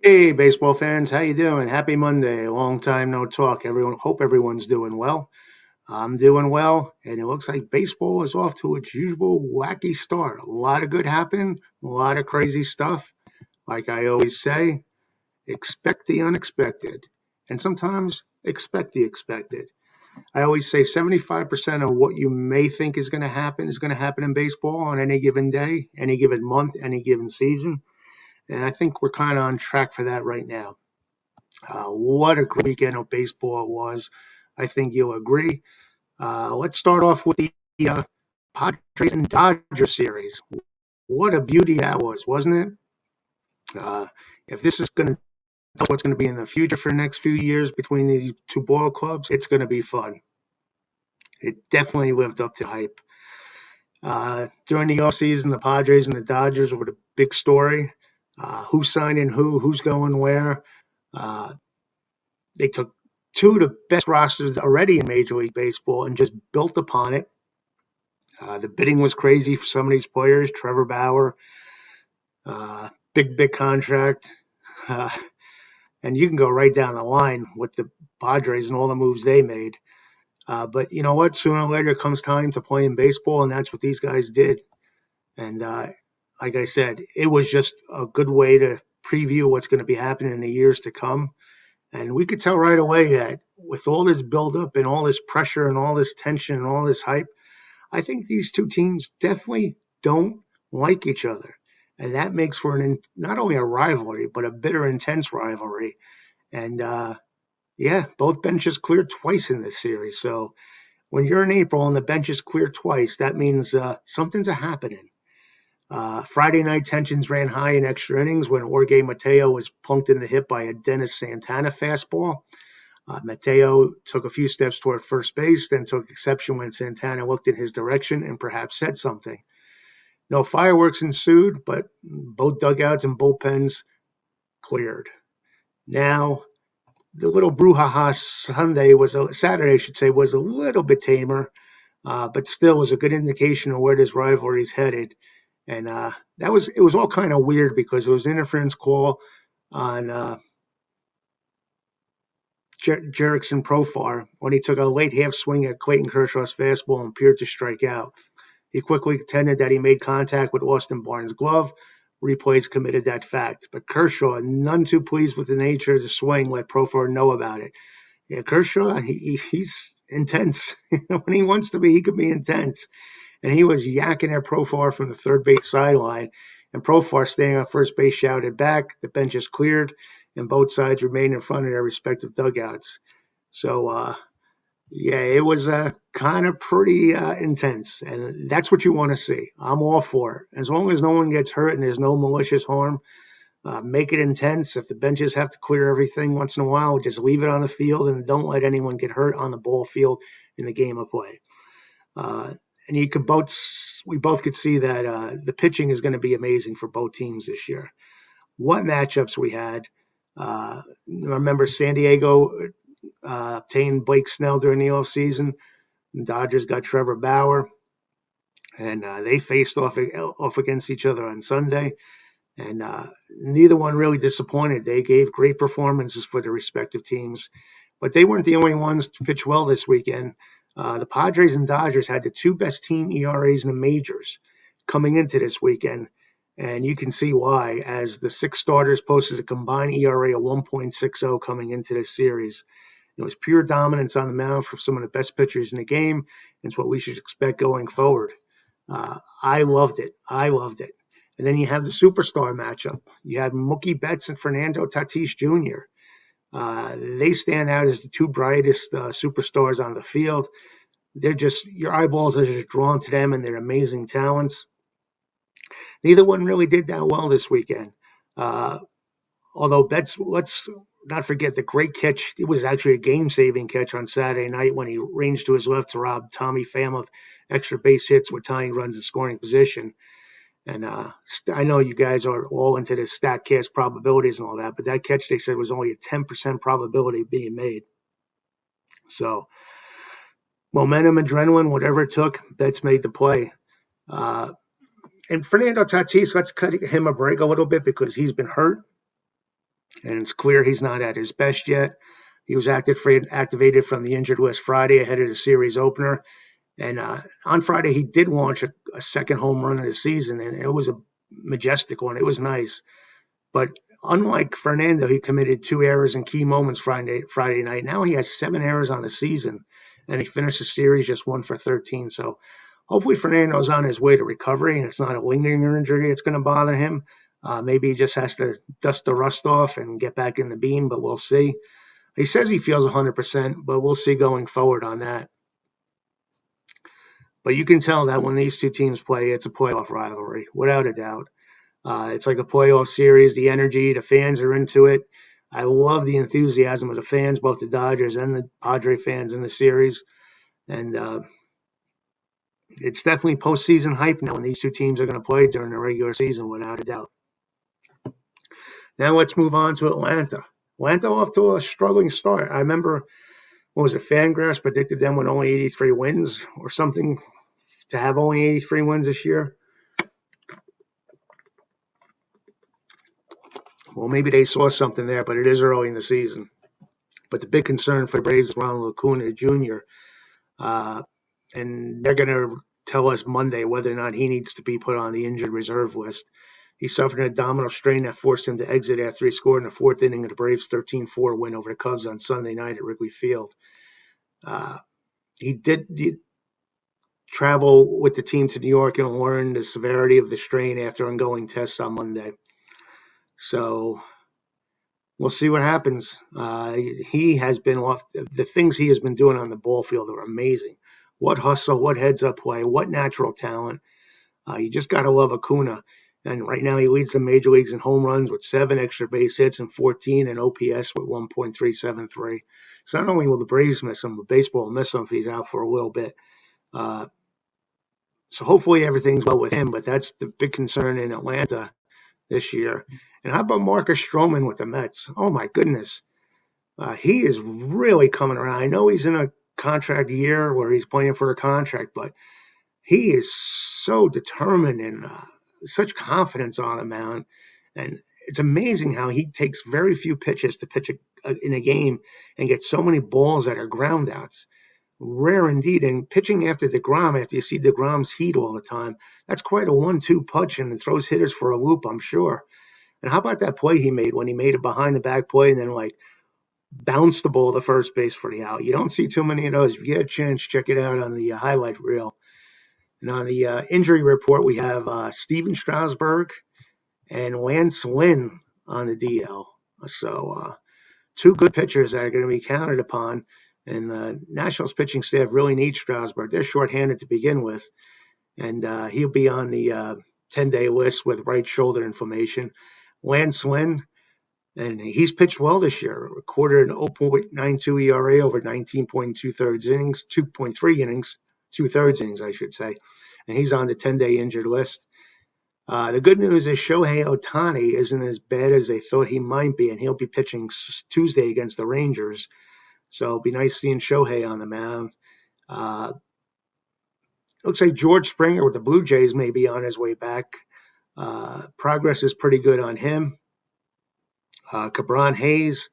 Hey, baseball fans, how you doing? Happy Monday. Long time no talk. Hope everyone's doing well. I'm doing well, and it looks like baseball is off to its usual wacky start. A lot of good happening, a lot of crazy stuff. Like I always say, expect the unexpected, and sometimes expect the expected. I always say 75% of what you may think is going to happen in baseball on any given day, any given month, any given season. And I think we're kind of on track for that right now. What a great weekend of baseball it was. I think you'll agree. Let's start off with the uh, Padres and Dodgers series. What a beauty that was, wasn't it? If this is going to tell what's going to be in the future for the next few years between these two ball clubs, it's going to be fun. It definitely lived up to hype. During the offseason, the Padres and the Dodgers were the big story. Who's signing who's going where. Uh, They took two of the best rosters already in Major League Baseball and just built upon it. The bidding was crazy for some of these players. Trevor Bauer, big contract. Uh, and you can go right down the line with the Padres and all the moves they made. But you know what? Sooner or later comes time to play in baseball, and that's what these guys did. And like I said, it was just a good way to preview what's going to be happening in the years to come. And we could tell right away that with all this buildup and all this pressure and all this tension and all this hype, I think these two teams definitely don't like each other. And that makes for not only a rivalry, but a bitter, intense rivalry. And yeah, both benches cleared twice in this series. So when you're in April and the benches clear twice, that means something's happening. Friday night tensions ran high in extra innings when Jorge Mateo was punked in the hip by a Dennis Santana fastball. Mateo took a few steps toward first base, then took exception when Santana looked in his direction and perhaps said something. No fireworks ensued, but both dugouts and bullpens cleared. Now, the little brouhaha Saturday, I should say, was a little bit tamer, but still was a good indication of where this rivalry is headed. And it was all kind of weird because it was an interference call on Jerickson Profar when he took a late half swing at Clayton Kershaw's fastball and appeared to strike out. He quickly contended that he made contact with Austin Barnes' glove. Replays committed that fact. But Kershaw, none too pleased with the nature of the swing, let Profar know about it. Yeah, Kershaw, he's intense. When he wants to be, he could be intense. And he was yakking at Profar from the third base sideline. And Profar, staying on first base, shouted back. The bench is cleared, and both sides remained in front of their respective dugouts. So, yeah, it was kind of pretty intense. And that's what you want to see. I'm all for it. As long as no one gets hurt and there's no malicious harm, make it intense. If the benches have to clear everything once in a while, just leave it on the field and don't let anyone get hurt on the ball field in the game of play. And we both could see that the pitching is going to be amazing for both teams this year. What matchups we had. Remember San Diego obtained Blake Snell during the offseason. The Dodgers got Trevor Bauer. And they faced off against each other on Sunday. And neither one really disappointed. They gave great performances for their respective teams. But they weren't the only ones to pitch well this weekend. The Padres and Dodgers had the two best team ERAs in the majors coming into this weekend. And you can see why, as the six starters posted a combined ERA of 1.60 coming into this series. It was pure dominance on the mound for some of the best pitchers in the game. It's what we should expect going forward. I loved it. And then you have the superstar matchup. You had Mookie Betts and Fernando Tatis Jr. They stand out as the two brightest superstars on the field. Your eyeballs are just drawn to them and their amazing talents. Neither one really did that well this weekend. Although Betts, let's not forget the great catch. It was actually a game-saving catch on Saturday night when he ranged to his left to rob Tommy Pham of extra base hits with tying runs in scoring position. And I know you guys are all into the StatCast probabilities and all that, but that catch, they said, was only a 10% probability of being made. So momentum, adrenaline, whatever it took, Betts made the play. And Fernando Tatis, let's cut him a break a little bit because he's been hurt. and it's clear he's not at his best yet. He was activated from the injured list Friday ahead of the series opener. And on Friday, he did launch a second home run of the season, and it was a majestic one. It was nice. But unlike Fernando, he committed 2 errors in key moments Friday night. Now he has 7 errors on the season, and he finished the series just 1 for 13. So hopefully Fernando's on his way to recovery, and it's not a lingering injury that's going to bother him. Maybe he just has to dust the rust off and get back in the beam, but we'll see. He says he feels 100%, but we'll see going forward on that. But you can tell that when these two teams play, it's a playoff rivalry, without a doubt. It's like a playoff series. The energy, the fans are into it. I love the enthusiasm of the fans, both the Dodgers and the Padre fans in the series. And it's definitely postseason hype now when these two teams are going to play during the regular season, without a doubt. Now let's move on to Atlanta. Atlanta off to a struggling start. I remember, what was it, Fangraphs predicted them with only 83 wins or something, to have only 83 wins this year. Well, maybe they saw something there, but it is early in the season. But the big concern for the Braves is Ronald Acuna Jr., and they're going to tell us Monday whether or not he needs to be put on the injured reserve list. He suffered an abdominal strain that forced him to exit after he scored in the 4th inning of the Braves' 13-4 win over the Cubs on Sunday night at Wrigley Field. He did travel with the team to New York and learn the severity of the strain after ongoing tests on Monday. So we'll see what happens. He has been off. The things he has been doing on the ball field are amazing. What hustle, what heads-up play, what natural talent. You just got to love Acuna. And right now he leads the major leagues in home runs with 7 extra base hits and 14, and OPS with 1.373. So not only will the Braves miss him, but baseball will miss him if he's out for a little bit. So hopefully everything's well with him, but that's the big concern in Atlanta this year. And how about Marcus Stroman with the Mets? Oh, my goodness. He is really coming around. I know he's in a contract year where he's playing for a contract, but he is so determined and such confidence on the mound. And it's amazing how he takes very few pitches to pitch in a game and gets so many balls that are ground outs. Rare indeed. And pitching after DeGrom, after you see DeGrom's heat all the time, that's quite a 1-2 punch, and it throws hitters for a loop, I'm sure. And how about that play he made when he made a behind-the-back play and then, bounced the ball to first base for the out? You don't see too many of those. If you get a chance, check it out on the highlight reel. And on the injury report, we have Steven Strasburg and Lance Lynn on the DL. So 2 good pitchers that are going to be counted upon. And the Nationals pitching staff really needs Strasburg. They're shorthanded to begin with. And he'll be on the 10-day list with right shoulder inflammation. Lance Lynn, and he's pitched well this year. Recorded an 0.92 ERA over 19.2 innings, 2.3 innings, 2/3 innings, I should say. And he's on the 10-day injured list. The good news is Shohei Ohtani isn't as bad as they thought he might be, and he'll be pitching Tuesday against the Rangers. So it'll be nice seeing Shohei on the mound. Looks like George Springer with the Blue Jays may be on his way back. Progress is pretty good on him. Cabron Hayes,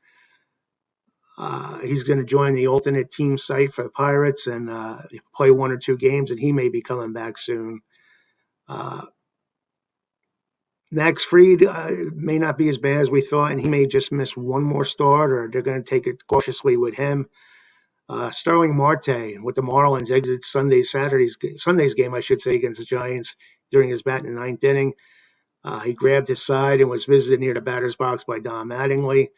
he's going to join the alternate team site for the Pirates and play 1 or 2 games, and he may be coming back soon. Max Fried may not be as bad as we thought, and he may just miss 1 more start, or they're going to take it cautiously with him. Sterling Marte with the Marlins exits Sunday's game, I should say, against the Giants during his bat in the 9th inning. He grabbed his side and was visited near the batter's box by Don Mattingly.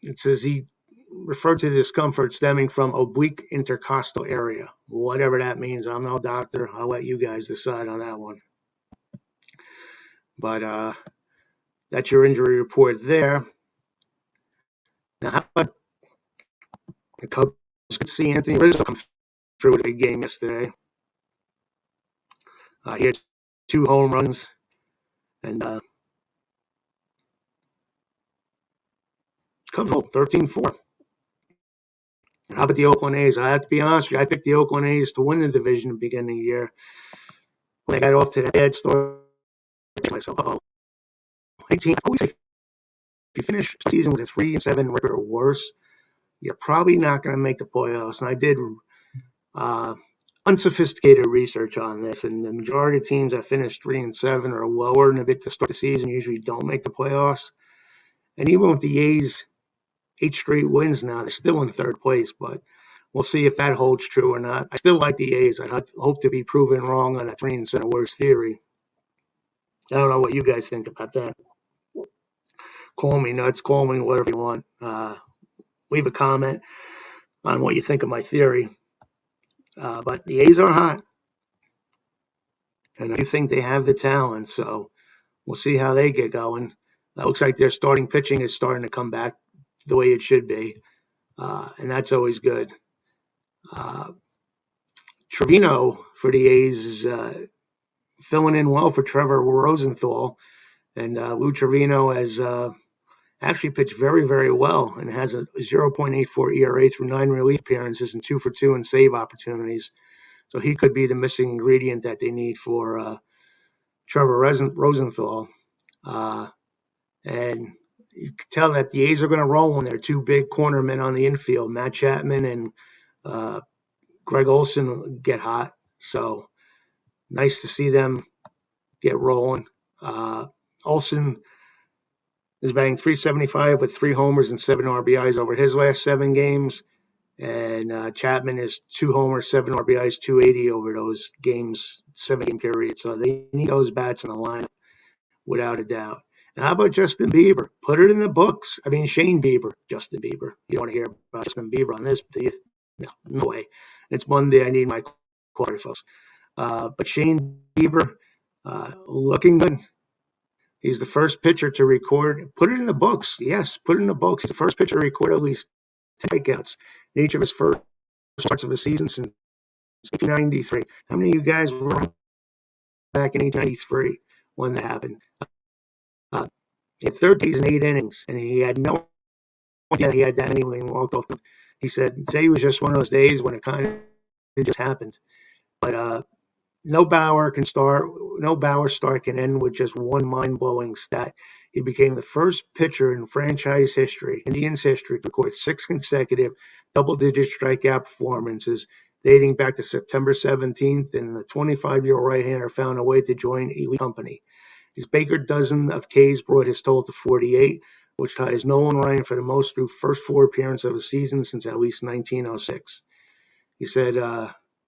It says he referred to the discomfort stemming from oblique intercostal area. Whatever that means, I'm no doctor. I'll let you guys decide on that one. But that's your injury report there. Now, how about the Cubs? Could see Anthony Rizzo come through with a big game yesterday. He had 2 home runs, and Cubs rolled 13-4. And how about the Oakland A's? I have to be honest with you, I picked the Oakland A's to win the division at the beginning of the year. When I got off to that bad start, I myself, 18, I always say you finish the season with a 3-7 record or worse, you're probably not going to make the playoffs. And I did unsophisticated research on this, and the majority of teams that finish 3-7 or lower in a bit to start the season usually don't make the playoffs. And even with the A's 8 straight wins now, they're still in third place, but we'll see if that holds true or not. I still like the A's. I hope to be proven wrong on a 3-7 or worse theory. I don't know what you guys think about that. Call me nuts, call me whatever you want. Leave a comment on what you think of my theory. But the A's are hot, and I do think they have the talent, so we'll see how they get going. It looks like their starting pitching is starting to come back the way it should be, and that's always good. Trevino for the A's is filling in well for Trevor Rosenthal, and Lou Trevino has actually pitched very, very well and has a 0.84 ERA through 9 relief appearances and 2 for 2 in save opportunities. So he could be the missing ingredient that they need for Trevor Rosenthal. And you can tell that the A's are going to roll when their 2 big cornermen on the infield, Matt Chapman and Greg Olson, get hot. So nice to see them get rolling. Olson is batting .375 with 3 homers and 7 RBIs over his last 7 games. And Chapman is 2 homers, 7 RBIs, 280 over those games, 7-game period. So they need those bats in the lineup, without a doubt. And how about Justin Bieber? Put it in the books. I mean, Shane Bieber, Justin Bieber. You don't want to hear about Justin Bieber on this, do you? No way. It's Monday. I need my quarter, folks. But Shane Bieber, looking good. He's the first pitcher to record. Put it in the books. Yes, put it in the books. He's the first pitcher to record at least 10 strikeouts in each of his first starts of the season since 1893. How many of you guys were back in 1893 when that happened? He had 13 and 8 innings, and he had no idea he had that many when he walked off. He said today was just one of those days when it kind of just happened. But no Bauer start can end with just one mind-blowing stat. He became the first pitcher in franchise history, Indians history, to record 6 consecutive double-digit strikeout performances dating back to September 17th, and the 25-year-old right-hander found a way to join elite company. His Baker dozen of Ks brought his total to 48, which ties Nolan Ryan for the most through first 4 appearances of the season since at least 1906. He said,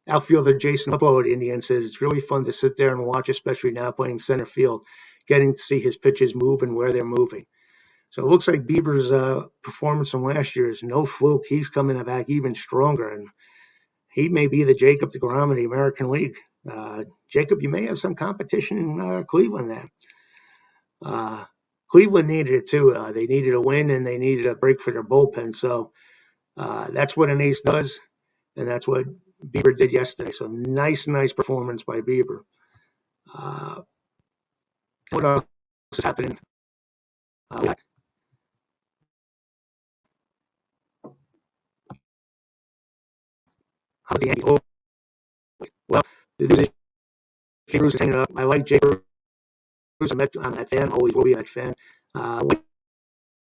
outfielder Jason Uplow of the Indians says it's really fun to sit there and watch, especially now playing center field, getting to see his pitches move and where they're moving. So it looks like Bieber's performance from last year is no fluke. He's coming back even stronger, and he may be the Jacob deGrom of the American League. Jacob, you may have some competition in Cleveland there. Cleveland needed it too. They needed a win, and they needed a break for their bullpen. So that's what an ace does, and that's what Bieber did yesterday. So nice performance by Bieber. What else is happening? How about the Yankees? Well, the news is Jay Bruce is hanging up. I like Jay Bruce. I'm that fan. Always will be that fan. The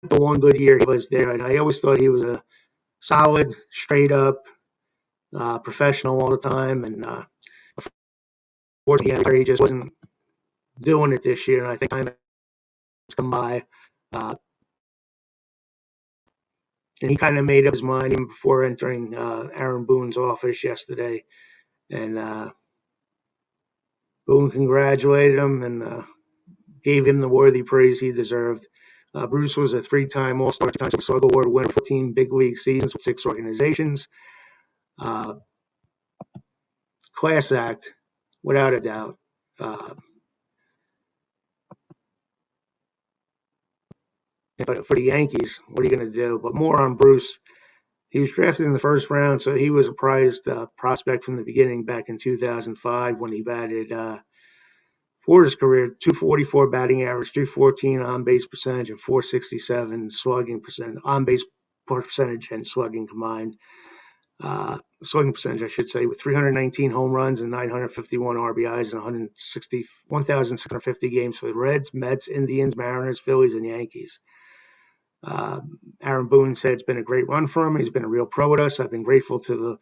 one good year he was there, and I always thought he was a solid, straight up professional all the time. And unfortunately, he just wasn't doing it this year. And I think time has come by, and he kind of made up his mind even before entering Aaron Boone's office yesterday. And Boone congratulated him and gave him the worthy praise he deserved. Bruce was a 3-time All-Star, 2-time Silver Slugger Award winner, 14 big league seasons with 6 organizations. Class act, without a doubt. But for the Yankees, what are you going to do? But more on Bruce. He was drafted in the first round, so he was a prized prospect from the beginning back in 2005 when he batted for his career, 244 batting average, 314 on-base percentage, and 467 slugging percent, on-base percentage and slugging combined. Slugging percentage, I should say, with 319 home runs and 951 RBIs and 1,650 games for the Reds, Mets, Indians, Mariners, Phillies, and Yankees. Aaron Boone said it's been a great run for him. He's been a real pro with us. I've been grateful to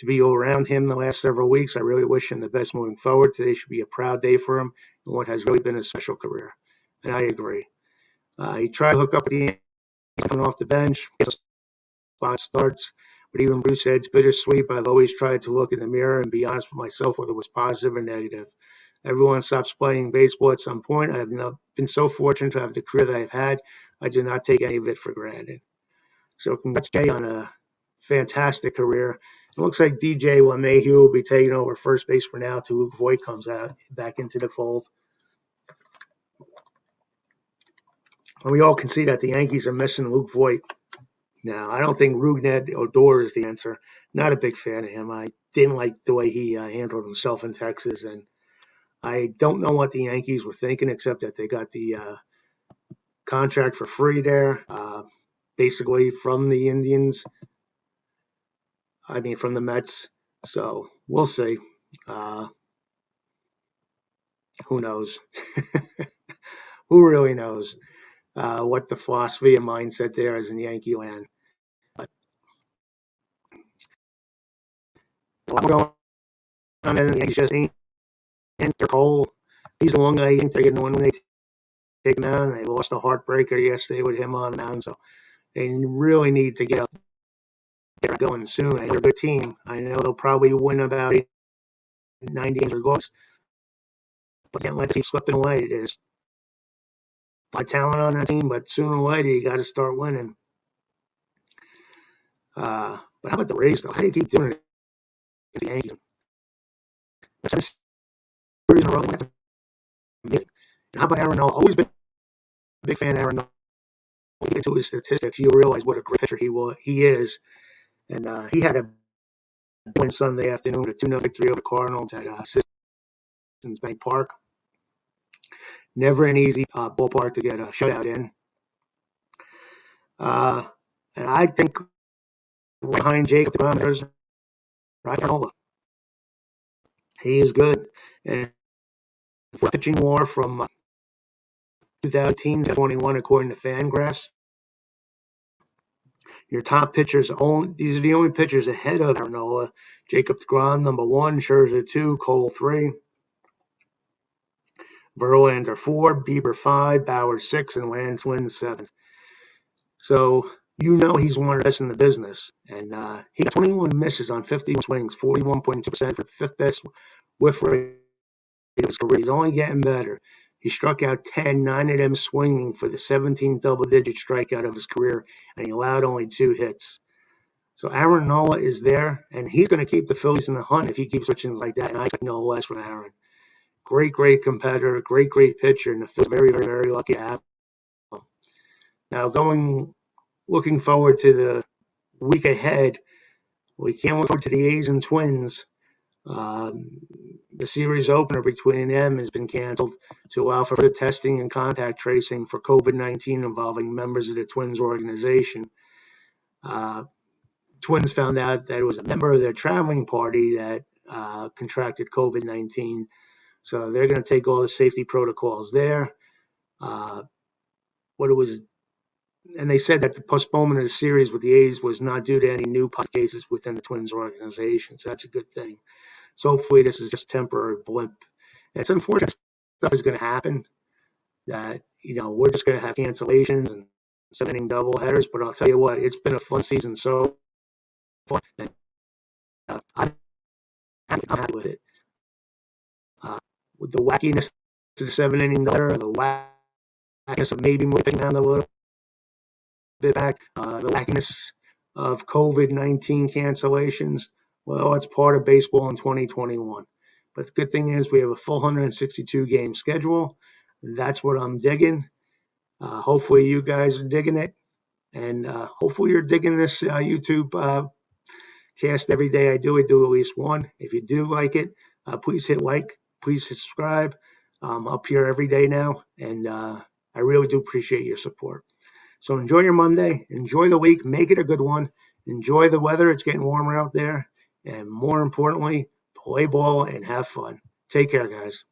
be around him the last several weeks. I really wish him the best moving forward. Today should be a proud day for him in what has really been a special career. And I agree. He tried to hook up with the Yankees coming off the bench, spot starts. But even Bruce said it's bittersweet, but I've always tried to look in the mirror and be honest with myself whether it was positive or negative. Everyone stops playing baseball at some point. I have not been so fortunate to have the career that I've had. I do not take any of it for granted. So congrats, Jay, on a fantastic career. It looks like DJ LeMahieu will be taking over first base for now till Luke Voigt comes back into the fold. And we all can see that the Yankees are missing Luke Voigt. Now, I don't think Rougned Odor is the answer. Not a big fan of him. I didn't like the way he handled himself in Texas, and I don't know what the Yankees were thinking, except that they got the contract for free there, basically from the Indians. From the Mets. So we'll see. Who knows? Who really knows what the philosophy and mindset there is in Yankee land? But going on, and the Yankees just ain't enter Cole. He's the one guy I think they're getting the one when they take him out. They lost a heartbreaker yesterday with him on the mound, so they really need to get up there going soon. They're a good team. I know they'll probably win about 90 games regardless, but can't let the team slipping away. There's a lot of talent on that team, but sooner or later you got to start winning. But how about the Rays, though? How do you keep doing it with the Yankees? That's a reason why. And how about Aaron Nola? Always been a big fan of Aaron Nola. When you get to his statistics, you realize what a great pitcher he is. And he had a win Sunday afternoon, a 2-0 victory over the Cardinals at Citizens Bank Park. Never an easy ballpark to get a shutout in. And I think behind Jacob DeGrom, there's Aaron Nola. He is good. And for pitching war from 2018 to 21, according to Fangraphs, your top pitchers these are the only pitchers ahead of Aaron Nola. Jacob DeGrom, number 1, Scherzer 2, Cole 3, Verlander 4, Bieber 5, Bauer 6, and Lance Lynn 7. So he's one of the best in the business. And he got 21 misses on 51 swings, 41.2% for the fifth best whiff rate of his career. He's only getting better. He struck out 10, 9 of them swinging for the 17th double-digit strikeout of his career, and he allowed only 2 hits. So Aaron Nola is there, and he's going to keep the Phillies in the hunt if he keeps switching like that, and I expect no less from Aaron. Great competitor, great pitcher, and the Phillies are very, very, very lucky to have him. Now, looking forward to the week ahead, we can't look forward to the A's and Twins. The series opener between them has been canceled to allow for further testing and contact tracing for COVID-19 involving members of the Twins organization. Twins found out that it was a member of their traveling party that contracted COVID-19. So they're going to take all the safety protocols there. And they said that the postponement of the series with the A's was not due to any new cases within the Twins organization. So that's a good thing. So hopefully this is just a temporary blimp. And it's unfortunate stuff is going to happen that, we're just going to have cancellations and 7-inning doubleheaders. But I'll tell you what, it's been a fun season so far. And I'm happy with it. With the wackiness to the 7-inning doubleheader, the wackiness of maybe moving down a little bit back, the wackiness of COVID-19 cancellations. Well, it's part of baseball in 2021. But the good thing is we have a full 162-game schedule. That's what I'm digging. Hopefully you guys are digging it. And hopefully you're digging this YouTube cast every day. I do at least one. If you do like it, please hit like. Please subscribe. I'm up here every day now. And I really do appreciate your support. So enjoy your Monday. Enjoy the week. Make it a good one. Enjoy the weather. It's getting warmer out there. And more importantly, play ball and have fun. Take care, guys.